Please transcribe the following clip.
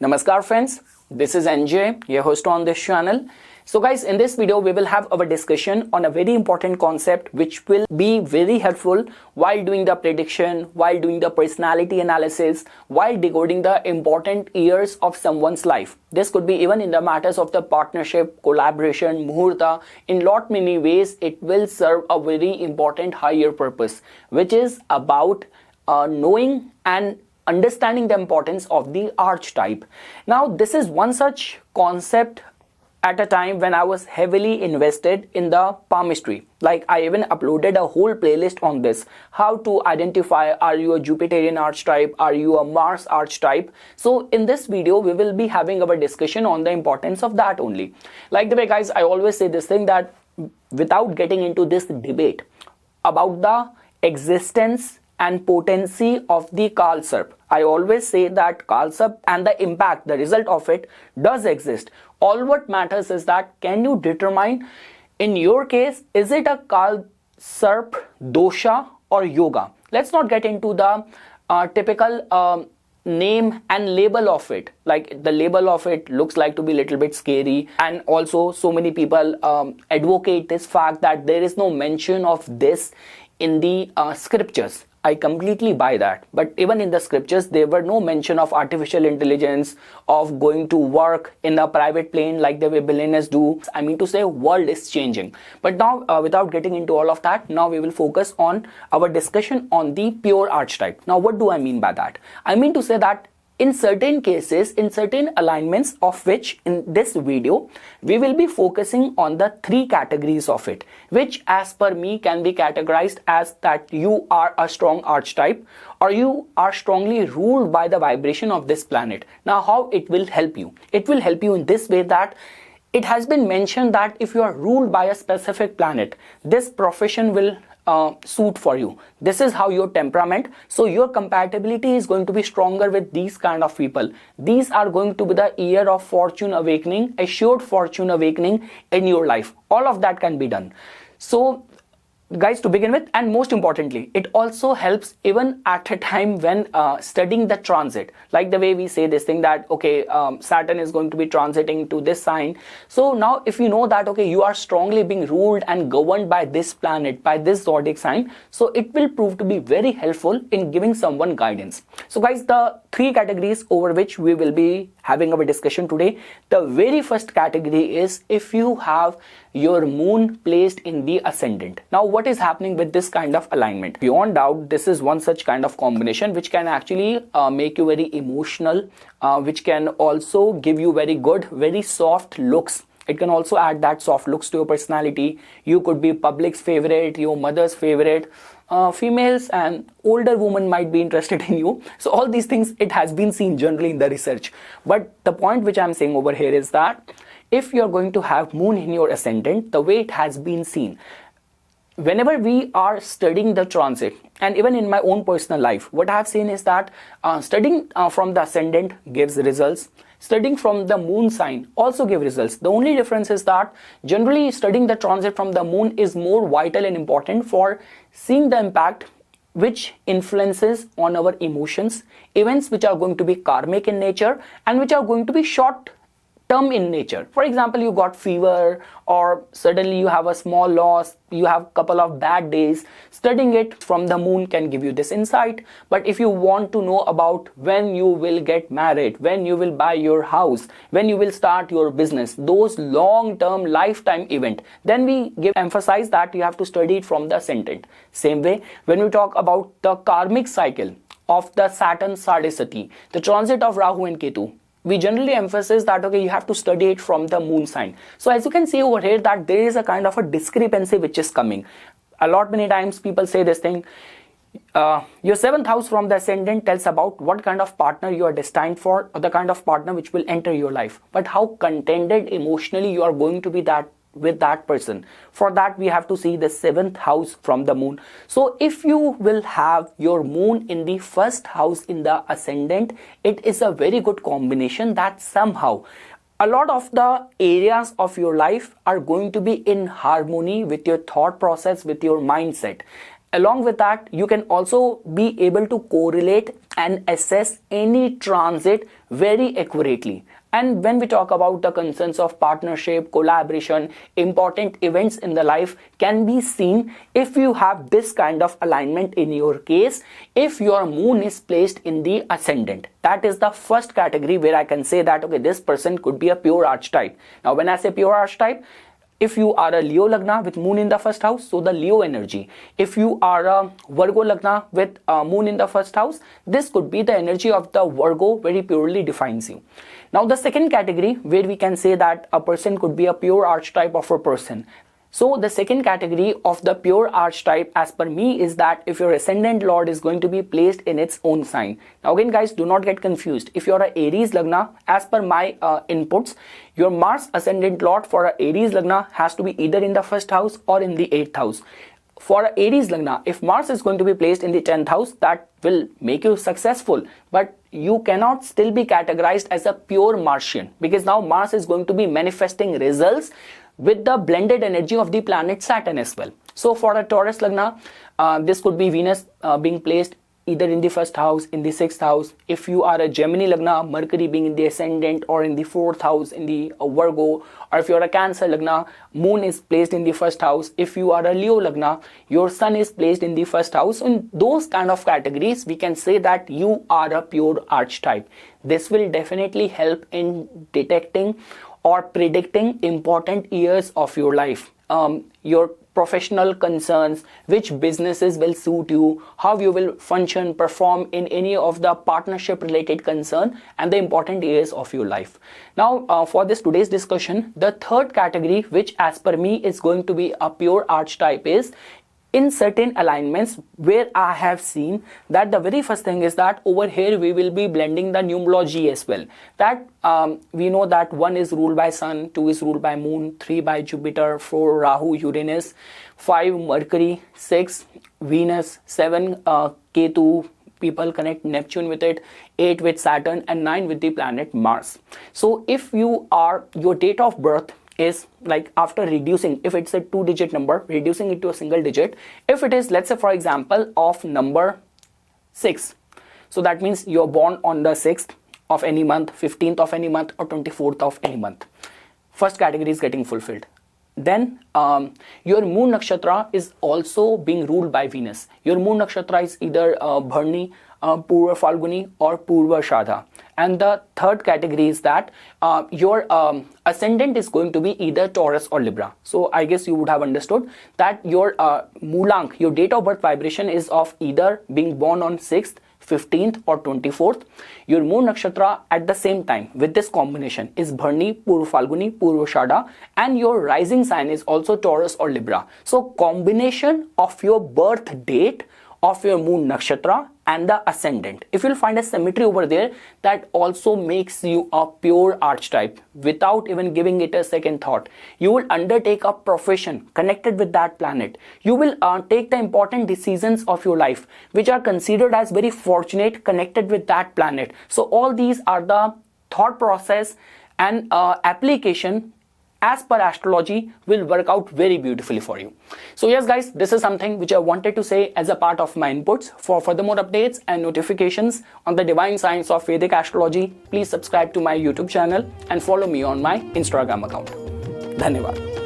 Namaskar friends, this is NJ, your host on this channel. So guys, in this video we will have our discussion on a very important concept which will be very helpful while doing the prediction, while doing the personality analysis, while decoding the important years of someone's life. This could be even in the matters of the partnership, collaboration, muhurta. In lot many ways it will serve a very important higher purpose, which is about knowing and understanding the importance of the archetype. Now this is one such concept at a time when I was heavily invested in the palmistry. Like I even uploaded a whole playlist on this. How to identify, are you a Jupiterian archetype, are you a Mars archetype? So in this video we will be having our discussion on the importance of that only. Like the way guys, I always say this thing that without getting into this debate about the existence and potency of the Kalsarp, I always say that Kalsarp and the impact, the result of it does exist. All what matters is that can you determine, in your case, is it a Kalsarp dosha or yoga? Let's not get into the typical name and label of it. Like the label of it looks like to be a little bit scary, and also so many people advocate this fact that there is no mention of this in the scriptures. I completely buy that, but even in the scriptures there were no mention of artificial intelligence, of going to work in a private plane like the way billionaires do. I mean to say, world is changing. But now without getting into all of that, now we will focus on our discussion on the pure archetype. Now what do I mean by that? I mean to say that in certain cases, in certain alignments, of which in this video we will be focusing on the three categories of it, which as per me can be categorized as that you are a strong archetype or you are strongly ruled by the vibration of this planet. Now how it will help you? It will help you in this way that it has been mentioned that if you are ruled by a specific planet, this profession will suit for you. This is how your temperament, so your compatibility is going to be stronger with these kind of people. These are going to be the year of fortune awakening, assured fortune awakening in your life. All of that can be done. So guys, to begin with, and most importantly, it also helps even at a time when studying the transit. Like the way we say this thing that okay, Saturn is going to be transiting to this sign. So now if you know that okay, you are strongly being ruled and governed by this planet, by this zodiac sign, so it will prove to be very helpful in giving someone guidance. So guys, the three categories over which we will be having our discussion today. The very first category is if you have your moon placed in the ascendant. Now what is happening with this kind of alignment? Beyond doubt, this is one such kind of combination which can actually make you very emotional, which can also give you very good, very soft looks. It can also add that soft looks to your personality. You could be public's favorite, your mother's favorite. Females and older women might be interested in you. So all these things, it has been seen generally in the research. But the point which I'm saying over here is that if you're going to have moon in your ascendant, the way it has been seen, whenever we are studying the transit, and even in my own personal life, what I have seen is that studying from the ascendant gives results. Studying from the moon sign also gives results. The only difference is that generally studying the transit from the moon is more vital and important for seeing the impact which influences on our emotions, events which are going to be karmic in nature and which are going to be short term in nature. For example, you got fever or suddenly you have a small loss, you have a couple of bad days. Studying it from the moon can give you this insight. But if you want to know about when you will get married, when you will buy your house, when you will start your business, those long-term lifetime event, then we emphasize that you have to study it from the ascendant. Same way, when we talk about the karmic cycle of the Saturn Sadisati, the transit of Rahu and Ketu, we generally emphasize that okay, you have to study it from the moon sign. So as you can see over here that there is a kind of a discrepancy which is coming. A lot many times people say this thing, your seventh house from the ascendant tells about what kind of partner you are destined for, or the kind of partner which will enter your life, but how contented emotionally you are going to be with that person. For that we have to see the seventh house from the moon. So if you will have your moon in the first house in the ascendant, it is a very good combination that somehow a lot of the areas of your life are going to be in harmony with your thought process, with your mindset. Along with that, you can also be able to correlate and assess any transit very accurately. And when we talk about the concerns of partnership, collaboration, important events in the life can be seen if you have this kind of alignment in your case, if your moon is placed in the ascendant. That is the first category where I can say that, okay, this person could be a pure archetype. Now, when I say pure archetype, if you are a Leo Lagna with moon in the first house, so the Leo energy. If you are a Virgo Lagna with moon in the first house, this could be the energy of the Virgo, very purely defines you. Now, the second category where we can say that a person could be a pure archetype of a person. So the second category of the pure archetype as per me is that if your ascendant lord is going to be placed in its own sign. Now again guys, do not get confused. If you're a Aries Lagna, as per my inputs, your Mars ascendant lord for a Aries Lagna has to be either in the first house or in the 8th house. For a Aries Lagna, if Mars is going to be placed in the 10th house, that will make you successful. But you cannot still be categorized as a pure Martian, because now Mars is going to be manifesting results with the blended energy of the planet Saturn as well. So for a Taurus Lagna, this could be Venus being placed either in the first house, in the 6th house. If you are a Gemini Lagna, Mercury being in the ascendant or in the 4th house in the Virgo. Or if you're a Cancer Lagna, Moon is placed in the first house. If you are a Leo Lagna, your Sun is placed in the first house. In those kind of categories, we can say that you are a pure archetype. This will definitely help in detecting or predicting important years of your life, your professional concerns, which businesses will suit you, how you will function, perform in any of the partnership related concern, and the important years of your life. Now, for this today's discussion, the third category, which as per me is going to be a pure archetype, is in certain alignments where I have seen that the very first thing is that over here we will be blending the numerology as well. That we know that 1 is ruled by Sun, 2 is ruled by Moon, 3 by Jupiter, 4 Rahu, Uranus, 5 Mercury, 6 Venus, 7 Ketu, people connect Neptune with it, 8 with Saturn, and 9 with the planet Mars. So if you are, your date of birth is like after reducing, if it's a 2-digit number, reducing it to a single digit, if it is, let's say for example, of number 6, so that means you're born on the 6th of any month, 15th of any month, or 24th of any month. First category is getting fulfilled. Then your moon nakshatra is also being ruled by Venus. Your moon nakshatra is either Bharni, Purva Falguni, or Purva Shadha. And the third category is that your ascendant is going to be either Taurus or Libra. So I guess you would have understood that your Moolank, your date of birth vibration is of either being born on 6th, 15th or 24th. Your moon nakshatra at the same time with this combination is Bharni, Purva Falguni, Purva Shadha, and your rising sign is also Taurus or Libra. So combination of your birth date, of your moon nakshatra and the ascendant, if you'll find a symmetry over there, that also makes you a pure archetype without even giving it a second thought. You will undertake a profession connected with that planet. You will take the important decisions of your life which are considered as very fortunate connected with that planet. So all these are the thought process and application as per astrology will work out very beautifully for you. So yes guys, this is something which I wanted to say as a part of my inputs. For further more updates and notifications on the divine science of Vedic astrology, please subscribe to my YouTube channel and follow me on my Instagram account. Dhanyavad.